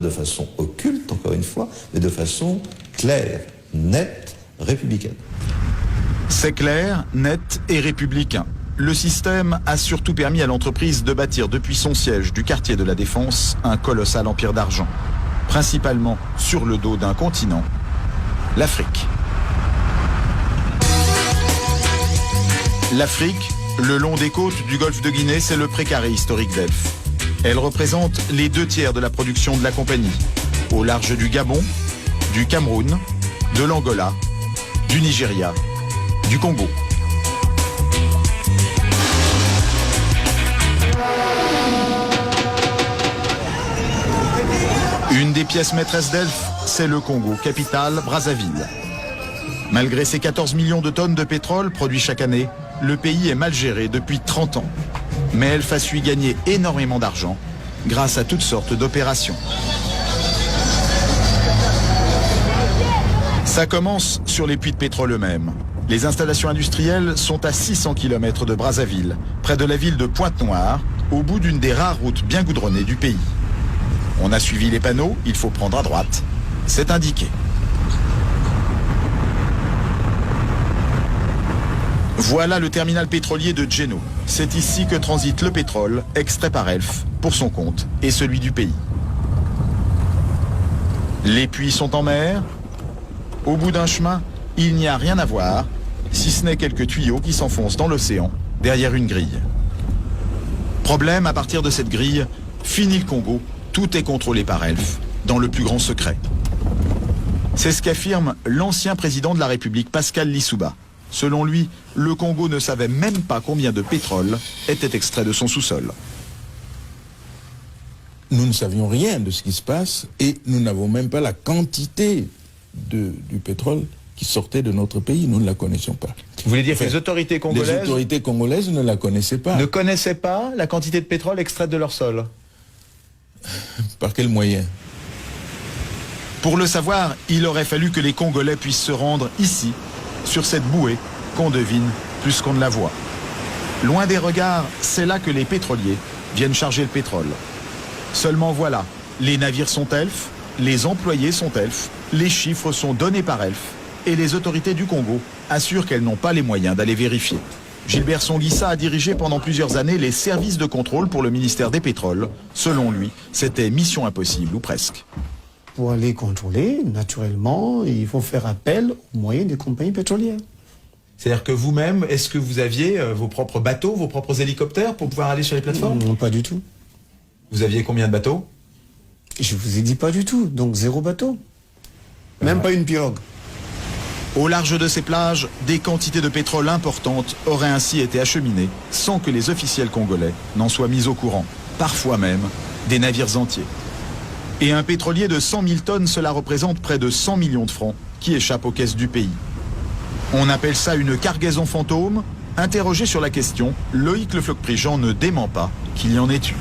de façon occulte, encore une fois, mais de façon claire, nette, républicaine. C'est clair, net et républicain. Le système a surtout permis à l'entreprise de bâtir depuis son siège du quartier de la Défense un colossal empire d'argent, principalement sur le dos d'un continent, l'Afrique. L'Afrique, le long des côtes du golfe de Guinée, c'est le précaré historique d'Elf. Elle représente les 2/3 de la production de la compagnie, au large du Gabon, du Cameroun, de l'Angola, du Nigeria, du Congo. Une des pièces maîtresses d'Elf, c'est le Congo, capitale Brazzaville. Malgré ses 14 millions de tonnes de pétrole produits chaque année, le pays est mal géré depuis 30 ans. Mais Elf a su y gagner énormément d'argent grâce à toutes sortes d'opérations. Ça commence sur les puits de pétrole eux-mêmes. Les installations industrielles sont à 600 km de Brazzaville, près de la ville de Pointe-Noire, au bout d'une des rares routes bien goudronnées du pays. On a suivi les panneaux, il faut prendre à droite. C'est indiqué. Voilà le terminal pétrolier de Djeno. C'est ici que transite le pétrole, extrait par Elf, pour son compte et celui du pays. Les puits sont en mer. Au bout d'un chemin, il n'y a rien à voir, si ce n'est quelques tuyaux qui s'enfoncent dans l'océan, derrière une grille. Problème, à partir de cette grille, fini le Congo, tout est contrôlé par Elf, dans le plus grand secret. C'est ce qu'affirme l'ancien président de la République, Pascal Lissouba. Selon lui, le Congo ne savait même pas combien de pétrole était extrait de son sous-sol. Nous ne savions rien de ce qui se passe et nous n'avons même pas la quantité du pétrole qui sortait de notre pays. Nous ne la connaissions pas. Vous voulez dire que les autorités congolaises ne la connaissaient pas. ne connaissaient pas la quantité de pétrole extraite de leur sol? Par quel moyen? Pour le savoir, il aurait fallu que les Congolais puissent se rendre ici, sur cette bouée qu'on devine plus qu'on ne la voit. Loin des regards, c'est là que les pétroliers viennent charger le pétrole. Seulement voilà, les navires sont Elf, les employés sont Elf, les chiffres sont donnés par Elf, et les autorités du Congo assurent qu'elles n'ont pas les moyens d'aller vérifier. Gilbert Songuissa a dirigé pendant plusieurs années les services de contrôle pour le ministère des Pétroles. Selon lui, c'était mission impossible ou presque. Pour aller contrôler, naturellement, il faut faire appel aux moyens des compagnies pétrolières. C'est-à-dire que vous-même, est-ce que vous aviez vos propres bateaux, vos propres hélicoptères pour pouvoir aller sur les plateformes? Non, pas du tout. Vous aviez combien de bateaux? Je vous ai dit pas du tout, donc 0 bateau. Même pas une pirogue. Au large de ces plages, des quantités de pétrole importantes auraient ainsi été acheminées sans que les officiels congolais n'en soient mis au courant. Parfois même, des navires entiers. Et un pétrolier de 100 000 tonnes, cela représente près de 100 millions de francs qui échappent aux caisses du pays. On appelle ça une cargaison fantôme. Interrogé sur la question, Loïc Le Floch-Prigent ne dément pas qu'il y en ait eu.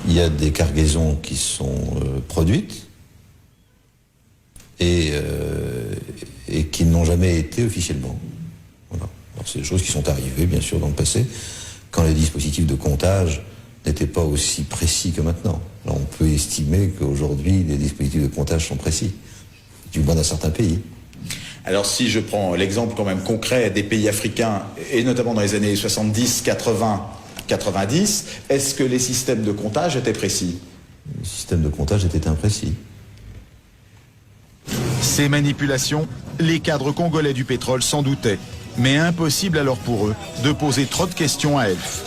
Il y a des cargaisons qui sont produites et qui n'ont jamais été officiellement. Voilà. Alors, c'est des choses qui sont arrivées, bien sûr, dans le passé, quand les dispositifs de comptage n'étaient pas aussi précis que maintenant. Alors, on peut estimer qu'aujourd'hui, les dispositifs de comptage sont précis, du moins dans certains pays. Alors si je prends l'exemple quand même concret des pays africains, et notamment dans les années 70, 80, 90, est-ce que les systèmes de comptage étaient précis? Les systèmes de comptage étaient imprécis. Ces manipulations, les cadres congolais du pétrole s'en doutaient. Mais impossible alors pour eux de poser trop de questions à Elf.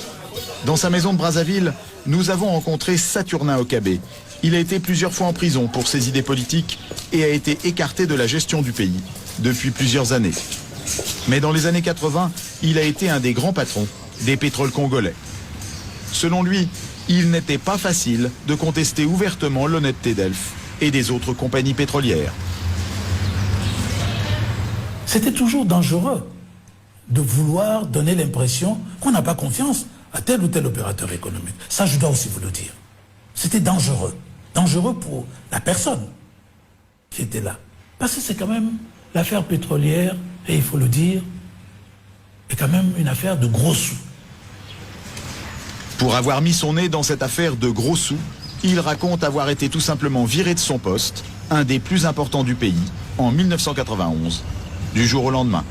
Dans sa maison de Brazzaville, nous avons rencontré Saturnin Okabé. Il a été plusieurs fois en prison pour ses idées politiques et a été écarté de la gestion du pays depuis plusieurs années. Mais dans les années 80, il a été un des grands patrons des pétroles congolais. Selon lui, il n'était pas facile de contester ouvertement l'honnêteté d'Elf et des autres compagnies pétrolières. C'était toujours dangereux de vouloir donner l'impression qu'on n'a pas confiance à tel ou tel opérateur économique. Ça, je dois aussi vous le dire. C'était dangereux. Dangereux pour la personne qui était là. Parce que c'est quand même l'affaire pétrolière, et il faut le dire, est quand même une affaire de gros sous. Pour avoir mis son nez dans cette affaire de gros sous, il raconte avoir été tout simplement viré de son poste, un des plus importants du pays, en 1991, du jour au lendemain.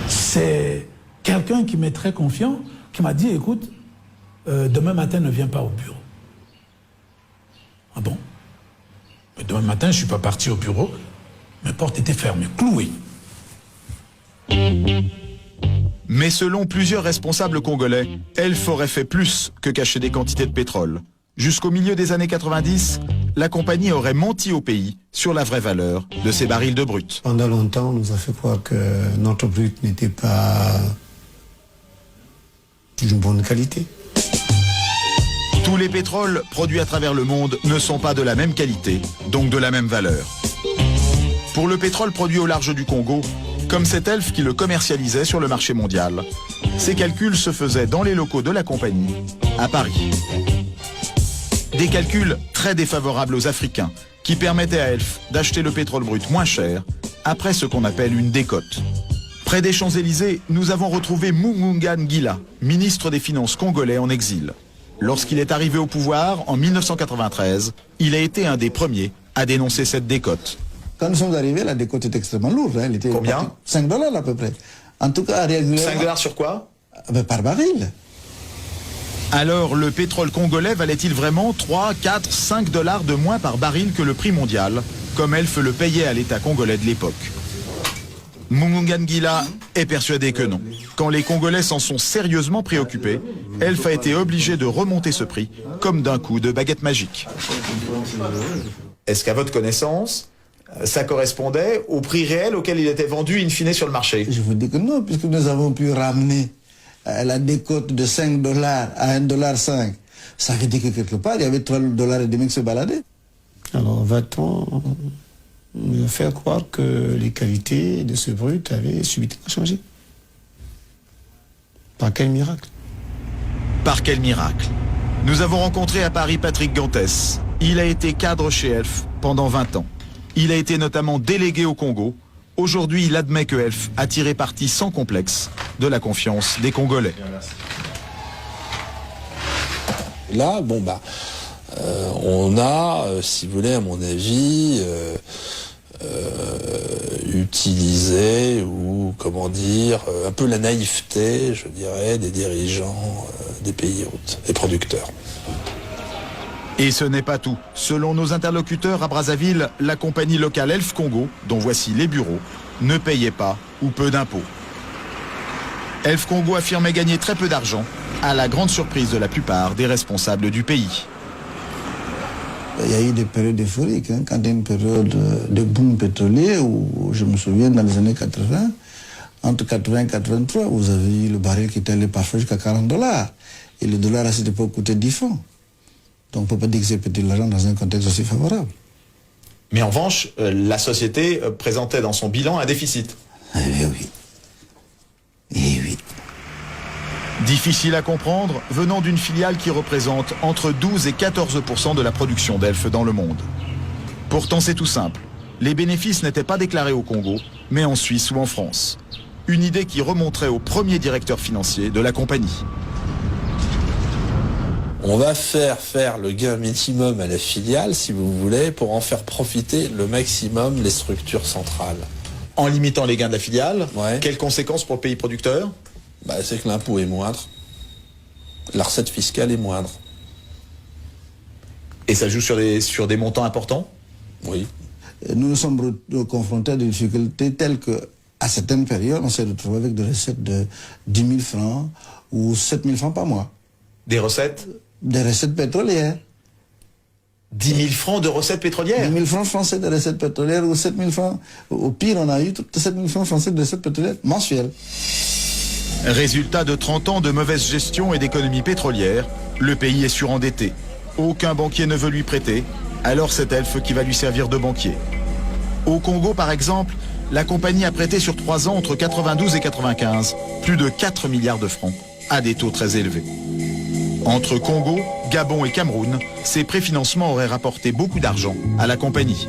C'est quelqu'un qui m'est très confiant, qui m'a dit, écoute, demain matin ne viens pas au bureau. Ah bon? Mais demain matin, je ne suis pas parti au bureau, mes portes étaient fermées, clouées. Mais selon plusieurs responsables congolais, Elf aurait fait plus que cacher des quantités de pétrole. Jusqu'au milieu des années 90, la compagnie aurait menti au pays sur la vraie valeur de ces barils de brut. Pendant longtemps, on nous a fait croire que notre brut n'était pas d'une bonne qualité. Tous les pétroles produits à travers le monde ne sont pas de la même qualité, donc de la même valeur. Pour le pétrole produit au large du Congo, comme c'est Elf qui le commercialisait sur le marché mondial, ces calculs se faisaient dans les locaux de la compagnie, à Paris. Des calculs très défavorables aux Africains, qui permettaient à Elf d'acheter le pétrole brut moins cher, après ce qu'on appelle une décote. Près des Champs-Élysées, nous avons retrouvé Mugunga Ngila, ministre des Finances congolais en exil. Lorsqu'il est arrivé au pouvoir, en 1993, il a été un des premiers à dénoncer cette décote. Quand nous sommes arrivés, la décote était extrêmement lourde. Elle était Combien? 5 $ à peu près. En tout cas, régulièrement. 5 $ sur quoi? Par baril. Alors, le pétrole congolais valait-il vraiment 3, 4, 5 $ de moins par baril que le prix mondial, comme Elf le payait à l'État congolais de l'époque? Mugunga Ngila est persuadé que non. Quand les Congolais s'en sont sérieusement préoccupés, Elf a été obligé de remonter ce prix, comme d'un coup de baguette magique. Est-ce qu'à votre connaissance, ça correspondait au prix réel auquel il était vendu in fine sur le marché? Je vous dis que non, puisque nous avons pu ramener la décote de 5 $ à 1,5 $. Ça veut dire que quelque part, il y avait 3,5 $ qui se baladaient. Alors va-t-on nous faire croire que les qualités de ce brut avaient subitement changé? Par quel miracle? Par quel miracle? Nous avons rencontré à Paris Patrick Gantès. Il a été cadre chez Elf pendant 20 ans. Il a été notamment délégué au Congo. Aujourd'hui, il admet que Elf a tiré parti sans complexe de la confiance des Congolais. Là, on a, si vous voulez, à mon avis, utilisé ou, comment dire, un peu la naïveté, je dirais, des dirigeants des pays hôtes, des producteurs. Et ce n'est pas tout. Selon nos interlocuteurs à Brazzaville, la compagnie locale Elf Congo, dont voici les bureaux, ne payait pas ou peu d'impôts. Elf Congo affirmait gagner très peu d'argent, à la grande surprise de la plupart des responsables du pays. Il y a eu des périodes euphoriques. Quand il y a une période de boom pétrolier, où je me souviens dans les années 80, entre 80 et 83, vous avez eu le baril qui était allé parfois jusqu'à 40 $. Et le dollar à cette époque coûtait 10 francs. Donc on ne peut pas dire que c'est petit de l'argent dans un contexte aussi favorable. Mais en revanche, la société présentait dans son bilan un déficit. Eh oui. Eh oui. Difficile à comprendre, venant d'une filiale qui représente entre 12 et 14% de la production d'Elf dans le monde. Pourtant c'est tout simple. Les bénéfices n'étaient pas déclarés au Congo, mais en Suisse ou en France. Une idée qui remonterait au premier directeur financier de la compagnie. On va faire le gain minimum à la filiale, si vous voulez, pour en faire profiter le maximum les structures centrales. En limitant les gains de la filiale, Ouais. quelles conséquences pour le pays producteur? C'est que l'impôt est moindre, la recette fiscale est moindre. Et ça joue sur des montants importants? Oui. Nous nous sommes confrontés à des difficultés telles que, à certaines périodes, on s'est retrouvé avec des recettes de 10 000 francs ou 7 000 francs par mois. Des recettes? Des recettes pétrolières. 10 000 francs de recettes pétrolières? 10 000 francs français de recettes pétrolières ou 7 000 francs. Au pire, on a eu toutes 7 000 francs français de recettes pétrolières mensuelles. Résultat de 30 ans de mauvaise gestion et d'économie pétrolière, le pays est surendetté. Aucun banquier ne veut lui prêter, alors c'est Elf qui va lui servir de banquier. Au Congo, par exemple, la compagnie a prêté sur 3 ans entre 92 et 95 plus de 4 milliards de francs à des taux très élevés. Entre Congo, Gabon et Cameroun, ces préfinancements auraient rapporté beaucoup d'argent à la compagnie.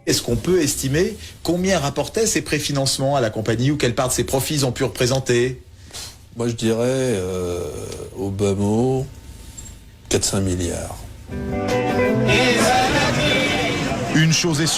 Est-ce qu'on peut estimer combien rapportaient ces préfinancements à la compagnie ou quelle part de ses profits ont pu représenter? Moi je dirais au bas mot 4-5 milliards. Une chose est sûre.